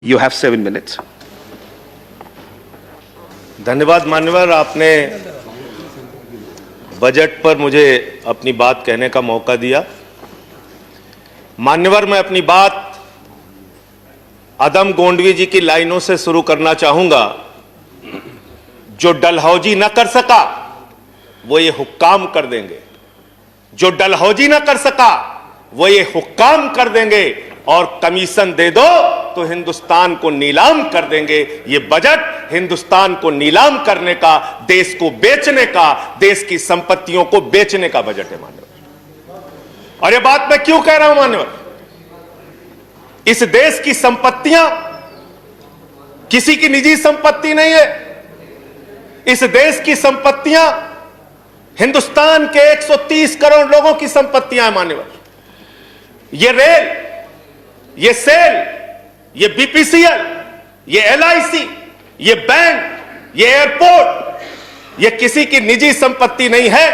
You have 7 minutes. धन्यवाद मान्यवर, आपने बजट पर मुझे अपनी बात कहने का मौका दिया। मान्यवर, मैं अपनी बात अदम गोंडवी जी की लाइनों से शुरू करना चाहूंगा। जो डलहौजी न कर सका वो ये हुक्काम कर देंगे, जो डलहौजी न कर सका वो ये हुक्काम कर देंगे, और कमीशन दे दो तो हिंदुस्तान को नीलाम कर देंगे। ये बजट हिंदुस्तान को नीलाम करने का, देश को बेचने का, देश की संपत्तियों को बेचने का बजट है मान्यवर। और ये बात मैं क्यों कह रहा हूं मान्यवर? इस देश की संपत्तियां किसी की निजी संपत्ति नहीं है। इस देश की संपत्तियां हिंदुस्तान के 130 करोड़ लोगों की संपत्तियां हैं मान्यवर। ये रेल, ये सेल, ये बीपीसीएल, ये एलआईसी, ये बैंक, ये एयरपोर्ट, ये किसी की निजी संपत्ति नहीं है,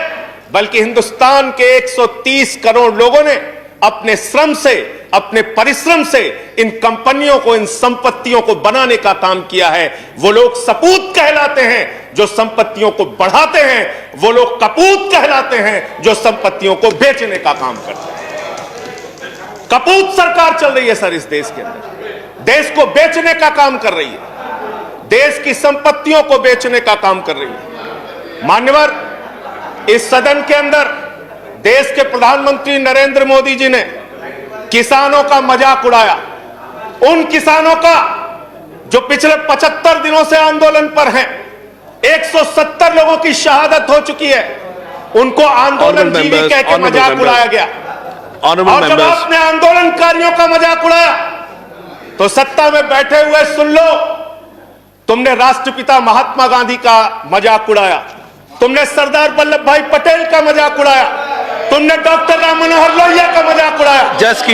बल्कि हिंदुस्तान के 130 करोड़ लोगों ने अपने श्रम से, अपने परिश्रम से इन कंपनियों को, इन संपत्तियों को बनाने का काम किया है। वो लोग सपूत कहलाते हैं जो संपत्तियों को बढ़ाते हैं, वो लोग कपूत कहलाते हैं जो संपत्तियों को बेचने का काम करते हैं। कपूत सरकार चल रही है सर इस देश के अंदर, देश को बेचने का काम कर रही है, देश की संपत्तियों को बेचने का काम कर रही है। मान्यवर, इस सदन के अंदर देश के प्रधानमंत्री नरेंद्र मोदी जी ने किसानों का मजाक उड़ाया। उन किसानों का जो पिछले 75 दिनों से आंदोलन पर हैं, 170 लोगों की शहादत हो चुकी है, उनको आंदोलन जीवी कह के मजाक उड़ाया गया। और जब आपने आंदोलनकारियों का मजाक उड़ाया तो सत्ता में बैठे हुए सुन लो, तुमने राष्ट्रपिता महात्मा गांधी का मजाक उड़ाया, तुमने सरदार वल्लभ भाई पटेल का मजाक उड़ाया, तुमने डॉक्टर राम मनोहर लोहिया का मजाक उड़ाया,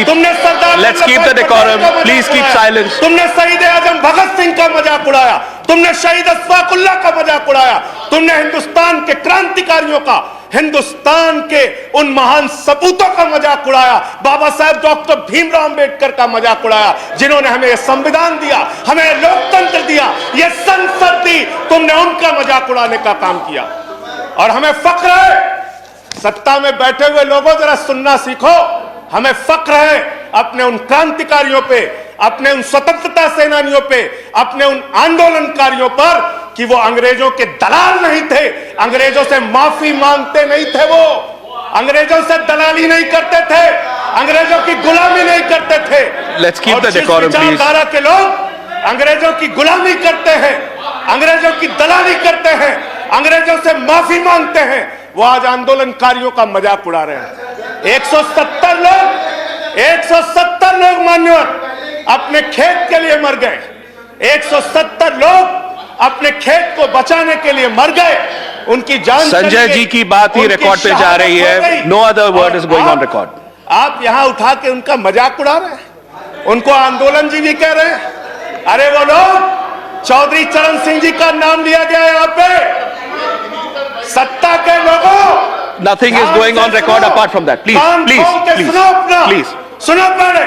तुमने सरदार Let's keep the decorum. Please keep silence. तुमने शहीद आजम भगत सिंह का मजाक उड़ाया, तुमने शहीद अशफाकुल्लाह का मजाक उड़ाया, तुमने हिंदुस्तान के क्रांतिकारियों का, हिंदुस्तान के उन महान सपूतों का मजाक उड़ाया, बाबा साहब डॉक्टर भीमराव अंबेडकर का मजाक उड़ाया, जिन्होंने हमें संविधान दिया, हमें लोकतंत्र दिया, ये संसद दी। तुमने उनका मजाक उड़ाने का काम किया। और हमें फक्र है, सत्ता में बैठे हुए लोगों जरा सुनना सीखो, हमें फक्र है अपने उन क्रांतिकारियों पे, अपने उन स्वतंत्रता सेनानियों पे, अपने उन आंदोलनकारियों पर कि वो अंग्रेजों के दलाल नहीं थे, अंग्रेजों से माफी मांगते नहीं थे, वो अंग्रेजों से दलाली नहीं करते थे, अंग्रेजों की गुलामी नहीं करते थे। Let's keep the decorum, please. विचारधारा के लोग अंग्रेजों की गुलामी करते हैं, अंग्रेजों की दलाली करते हैं, अंग्रेजों से माफी मांगते हैं, वो आज आंदोलनकारियों का मजाक उड़ा रहे हैं। 170 लोग मान्यवर अपने खेत के लिए मर गए, 170 लोग अपने खेत को बचाने के लिए मर गए, उनकी जान। संजय जी की बात ही रिकॉर्ड पे जा रही है, no other word is going on record. आप यहां उठा के उनका मजाक उड़ा रहे हैं, उनको आंदोलन जीवी कह रहे हैं। अरे वो लोग, चौधरी चरण सिंह जी का नाम लिया गया यहाँ पे, सत्ता के लोगों। Nothing is going on record apart from that. Please please please सुनो पहले।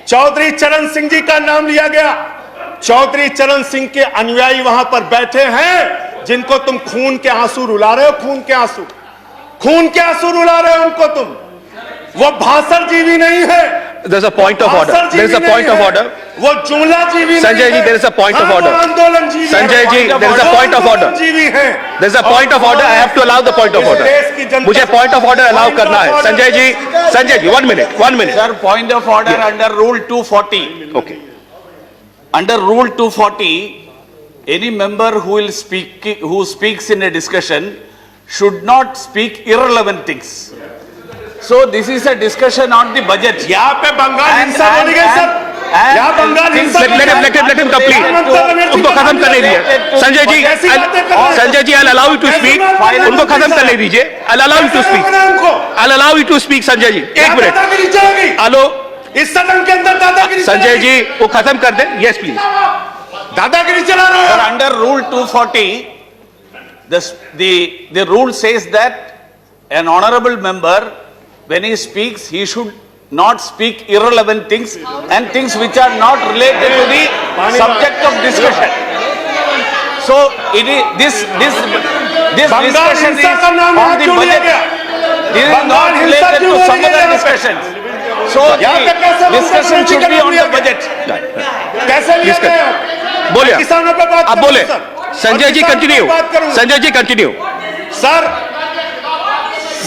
चौधरी चरण सिंह जी का नाम लिया गया। चौधरी चरण सिंह के अनुयायी वहां पर बैठे हैं, जिनको तुम खून के आंसू रुला रहे हो, खून के आंसू, खून के आंसू रुला रहे हो उनको तुम। वो भाषण जीवी नहीं है। There's a point of order. There's a point of order. वो जुमला जीवी Sanjay ji, there is a point of order. आंदोलन जीवी। Sanjay ji, there is a point of order. जीवी है। There's a point of order. I have to allow the point of order. मुझे point of order allow करना है। Sanjay ji, 1 minute. Sir, point of order under Rule 240. Okay. Under Rule 240, any member who speaks in a discussion should not speak irrelevant things. So this is a discussion on the budget. यहाँ पे बंगाल हिंसा बोली गई sir, यहाँ बंगाल हिंसा। Let him complete. उनको खत्म करने दीजिए। Sanjay ji, I'll allow you to speak. उनको खत्म करने दीजिए। I'll allow you to speak. I'll allow you to speak, Sanjay ji. 1 minute. Hello, इस सदन के अंदर दादागिरी। संजय जी, वो खत्म कर दें। Yes, please. दादागिरी चला रहे हो। Under Rule 240, the rule says that an honorable member, when he speaks, he should not speak irrelevant things and things which are not related to the subject of discussion. So it is this discussion is on the budget. This is not related to some other discussions. So the discussion should be on the budget. कैसे लिया Please गया? बोलिए किसानों पे बात आप करूं, बोले सर। संजय और जी किसानों पे कंटिन्यू बात करूं। Sanjay ji continue sir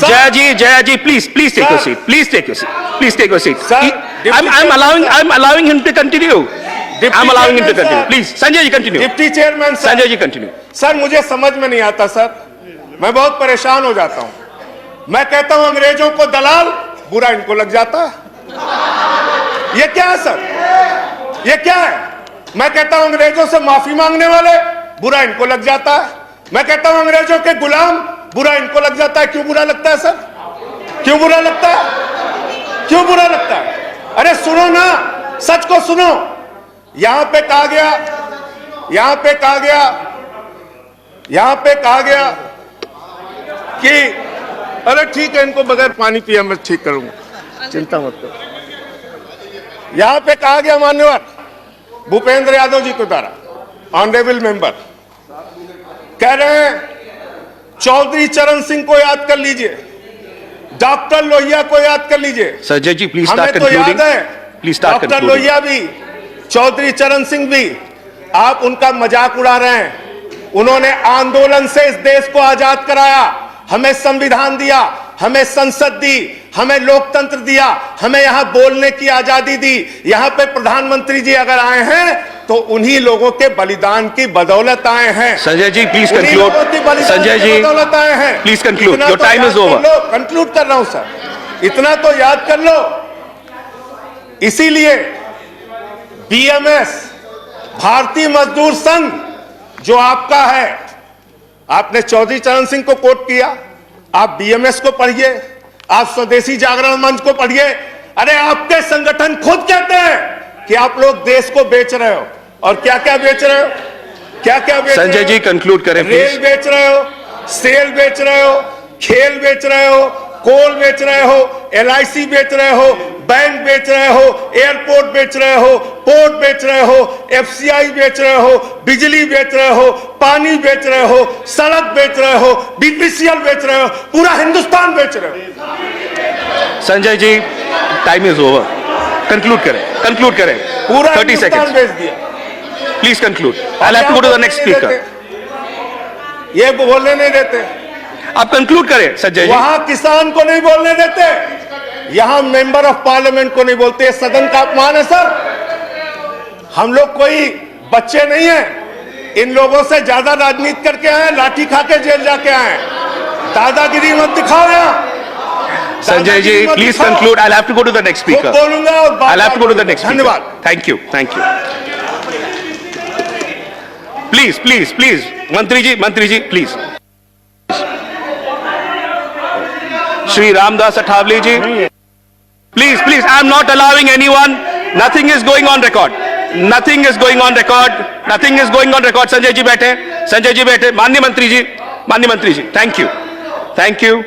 Jaya ji please take your Sir. Seat please take your seat please take your seat Sir, I'm allowing him to continue I'm allowing him to Chairman, continue sir. please Sanjay ji continue deputy chairman sir, Sanjay ji continue sir मुझे समझ में नहीं आता sir, मैं बहुत परेशान हो जाता हूं। मैं कहता हूं अंग्रेजों को दलाल, बुरा इनको लग जाता है। ये क्या है सर? ये क्या है? मैं कहता हूं अंग्रेजों से माफी मांगने वाले, बुरा इनको लग जाता है। मैं कहता हूं अंग्रेजों के गुलाम, बुरा इनको लग जाता है। क्यों बुरा लगता है सर? क्यों बुरा लगता है? क्यों बुरा लगता है? अरे सुनो ना, सच को सुनो। यहां पे कहा गया कि अरे ठीक है, इनको बगैर पानी पिया मैं ठीक करूंगा, चिंता मत करो। यहां पे कहा गया मान्यवर भूपेंद्र यादव जी के द्वारा, ऑनरेबल मेंबर कह रहे हैं चौधरी चरण सिंह को याद कर लीजिए, डॉक्टर लोहिया को याद कर लीजिए। संजय जी प्लीज हमें स्टार्ट तो याद कंक्लूडिंग है please start doctor concluding Lohia भी, चौधरी चरण सिंह भी, आप उनका मजाक उड़ा रहे हैं। उन्होंने आंदोलन से इस देश को आजाद कराया, हमें संविधान दिया, हमें संसद दी, हमें लोकतंत्र दिया, हमें यहां बोलने की आजादी दी। यहां पे प्रधानमंत्री जी अगर आए हैं तो उन्हीं लोगों के बलिदान की बदौलत आए हैं। संजय जी प्लीज उन्हीं कंक्लूड लोगों की बलिदान संजय की जी बदौलत आए हैं। प्लीज कंक्लूड इतना योर तो टाइम याद इज कर ओवर लो, कंक्लूड कर रहा हूं सर, इतना तो याद कर लो। इसीलिए बीएमएस, भारतीय मजदूर संघ जो आपका है, आपने चौधरी चरण सिंह को कोट किया, आप बीएमएस को पढ़िए, आप स्वदेशी जागरण मंच को पढ़िए। अरे आपके संगठन खुद कहते हैं कि आप लोग देश को बेच रहे हो, और क्या क्या बेच रहे हो? क्या क्या बेच रहे हो? संजय जी कंक्लूड करें रेल प्लीज बेच रहे हो, सेल बेच रहे हो, खेल बेच रहे हो, कोल बेच रहे हो, एलआईसी बेच रहे हो, बैंक बेच रहे हो, एयरपोर्ट बेच रहे हो, पोर्ट बेच रहे हो, एफसीआई बेच रहे हो, बिजली बेच रहे हो, पानी बेच रहे हो, सड़क बेच रहे हो, बीपीसीएल बेच रहे हो, पूरा हिंदुस्तान बेच रहे हो। Sanjay ji time is over conclude करें पूरा 30 हिंदुस्तान seconds बेच दिया। Please conclude I have to go to the next speaker ये बोलने नहीं देते, आप कंक्लूड करें संजय जी वहां किसान को नहीं बोलने देते, यहां मेंबर ऑफ पार्लियामेंट को नहीं बोलते। ये सदन का अपमान है सर। हम लोग कोई बच्चे नहीं हैं, इन लोगों से ज्यादा राजनीति करके आए, लाठी खा के जेल जाके आए। दादागिरी मत दिखाओ यहाँ। Sanjay ji please conclude I have to go to the next speaker बोलूंगा और बात I have to go to the next धन्यवाद। थैंक यू प्लीज मंत्री ji please Shri Ramdas Athawale ji please I am not allowing anyone, nothing is going on record Sanjay ji बैठे माननीय मंत्री जी thank you